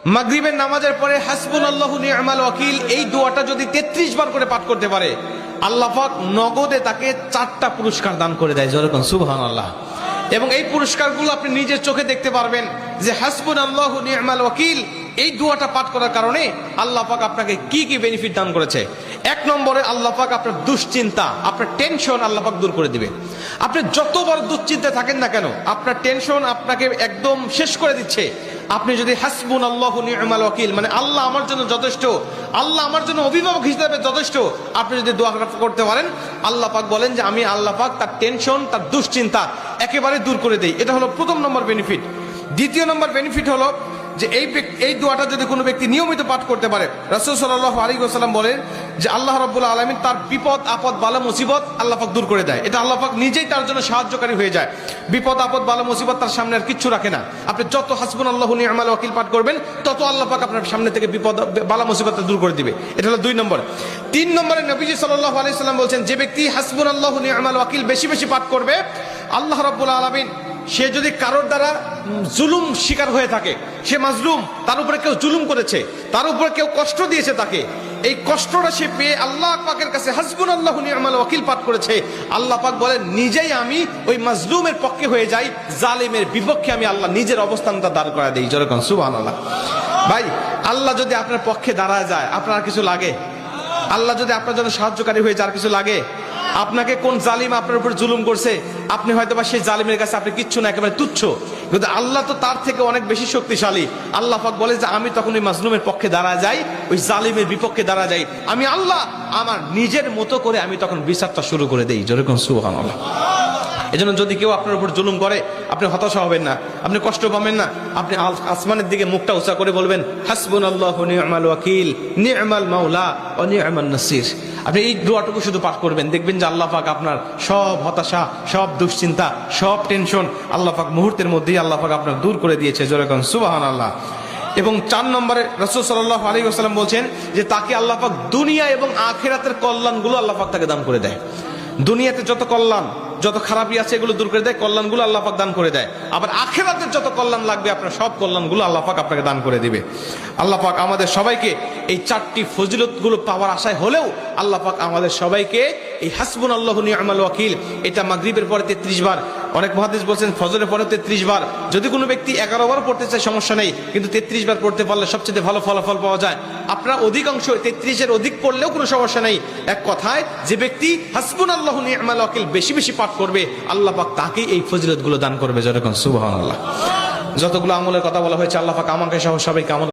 মাগরিবের নামাজের পরে হাসবুনাল্লাহু নি'মাল ওয়াকিল এই দোয়াটা যদি 33 বার করে পাঠ করতে পারে, আল্লাহ পাক নগদে তাকে 4টা পুরস্কার দান করে দেয়। যেরকম সুবহানাল্লাহ। এবং এই পুরস্কারগুলো আপনি নিজের চোখে দেখতে পারবেন যে হাসবুনাল্লাহু নি'মাল ওয়াকিল এই দোয়াটা পাঠ করার কারণে আল্লাহ পাক আপনাকে কি কি বেনিফিট দান করেছে। 1 নম্বরে আল্লাহ পাক আপনার দুশ্চিন্তা, আপনার টেনশন আল্লাহ পাক দূর করে দিবে। আপনি যত বড় দুশ্চিন্তায় থাকেন না কেন, আপনার টেনশন আপনাকে একদম শেষ করে দিচ্ছে। আপনি যদি হাসবুনাল্লাহু নি'মাল ওয়াকিল মানে আল্লাহ আমার জন্য যথেষ্ট, আল্লাহ আমার জন্য অভিভাবক হিসেবে যথেষ্ট, আপনি যদি দোয়া করতে পারেন, আল্লাহ পাক বলেন যে আমি আল্লাহ পাক তার টেনশন, তার দুশ্চিন্তা একেবারে দূর করে দেই। এটা হলো প্রথম নম্বর বেনিফিট। দ্বিতীয় নম্বর বেনিফিট হলো যে এই দোয়াটা যদি কোনো ব্যক্তি নিয়মিত পাঠ করতে পারে, রাসূল সাল্লাল্লাহু আলাইহি ওয়াসাল্লাম বলেন যে আল্লাহ রাব্বুল আলামিন তার বিপদ আপদ বালা মুসিবত আল্লাহ পাক দূর করে দেয়। এটা আল্লাহ পাক নিজেই তার জন্য সাহায্যকারী হয়ে যায়। বিপদ আপদ বালা মুসিবত তার সামনে আর কিচ্ছু রাখে না। আপনি যত হাসবুনাল্লাহু নি'মাল ওয়াকিল পাঠ করবেন, তত আল্লাহ পাক আপনার সামনে থেকে বিপদ বালা মুসিবত দূর করে দিবে। এটা হলো 2 নম্বর। 3 নম্বরে নবীজি সাল্লাল্লাহু আলাইহি ওয়াসাল্লাম বলেন, যে ব্যক্তি হাসবুনাল্লাহু নি'মাল ওয়াকিল বেশি বেশি পাঠ করবে, আল্লাহ রাব্বুল আলামিন সে যদি কারোর দ্বারা জুলুম শিকার হয়ে থাকে, সে মাজলুম, তার উপরে কেউ জুলুম করেছে, তার উপরে কেউ কষ্ট দিয়েছে, তাকে এই কষ্টটা সে পেয়ে আল্লাহ পাকের কাছে হাসবুনাল্লাহু নি'মাল ওয়াকিল পাঠ করেছে, আল্লাহ পাক বলেন নিজেই আমি ওই মাজলুমের পক্ষে হয়ে যাই, জালিমের বিপক্ষে আমি আল্লাহ নিজের অবস্থানটা দাঁড় করা দেই। যেরকম সুবহানাল্লাহ। ভাই, আল্লাহ যদি আপনার পক্ষে দাঁড়ায় যায়, আপনার আর কিছু লাগে? আল্লাহ যদি আপনার জন্য সাহায্যকারী হয়ে যায়, আর কিছু লাগে? আপনাকে কোন জালিম আপনার উপর জুলুম করছে, আপনি হয়তো বা সেই জালিমের কাছে আপনি কিচ্ছু না, একেবারে তুচ্ছ, কিন্তু আল্লাহ তো তার থেকে অনেক বেশি শক্তিশালী। আল্লাহ পাক বলে যে আমি তখন ওই মাজলুমের পক্ষে দাঁড়া যাই, ওই জালিমের বিপক্ষে দাঁড়া যাই, আমি আল্লাহ আমার নিজের মতো করে আমি তখন বিচারটা শুরু করে দেই। যেরকম সুবহানাল্লাহ। এজন্য যদি কেউ আপনার উপর জুলুম করে, আপনি হতাশা হবেন না, আপনি কষ্ট পাবেন না, আপনি আসমানের দিকে মুখটা উঁচা করে বলবেন হাসবুনাল্লাহু নি'মাল ওয়াকিল নি'মাল মাওলা ওয়া নি'মান নাসির। আপনি এই দোয়াটুকু শুধু পাঠ করবেন, দেখবেন যে আল্লাহ পাক আপনার সব হতাশা, সব দুশ্চিন্তা, সব টেনশন আল্লাহ পাক মুহূর্তের মধ্যেই আল্লাহ পাক আপনার দূর করে দিয়েছে। যেরকম সুবহানাল্লাহ। এবং 4 নম্বরে রাসূল সাল্লাল্লাহু আলাইহি ওয়াসাল্লাম বলছেন যে তাকে আল্লাহ পাক দুনিয়া এবং আখিরাতের কল্যাণগুলো আল্লাহ পাক তাকে দান করে দেয়। দুনিয়াতে যত কল্যাণ, যত খারাপই আছে এগুলো দূর করে দেয়, কল্যাণগুলো আল্লাহ পাক দান করে দেয়। আবার আখিরাতের যত কল্যাণ লাগবে আপনার সব কল্যাণগুলো আল্লাহ পাক আপনাকে দান করে দিবে। আল্লাহ পাক আমাদের সবাইকে এই 4টি ফজিলতগুলো পাওয়ার আশায় হলেও আল্লাহ পাক আমাদের সবাইকে এই হাসবুনাল্লাহু নি'মাল ওয়াকিল এটা মাগরিবের পরে 33 বার, অনেক মুহাদ্দিস বলেছেন ফজরের পরে 33 বার, যদি কোনো ব্যক্তি 11 বার পড়তে চায় সমস্যা নেই, কিন্তু 33 বার পড়তে পারলে সবচেয়ে ভালো ফলাফল পাওয়া যায়। আপনারা অধিকাংশ 33-এর অধিক পড়লেও কোনো সমস্যা নেই। এক কথায় যে ব্যক্তি হাসবুনাল্লাহু নি'মাল ওয়াকিল বেশি বেশি পাঠ করবে, আল্লাহ পাক তাকেই এই ফজিলতগুলো দান করবে। যেরকম সুবহানাল্লাহ। যতগুলো আমলের কথা বলা হয়েছে আল্লাহ পাক আমাকে সহ সবাইকে আমল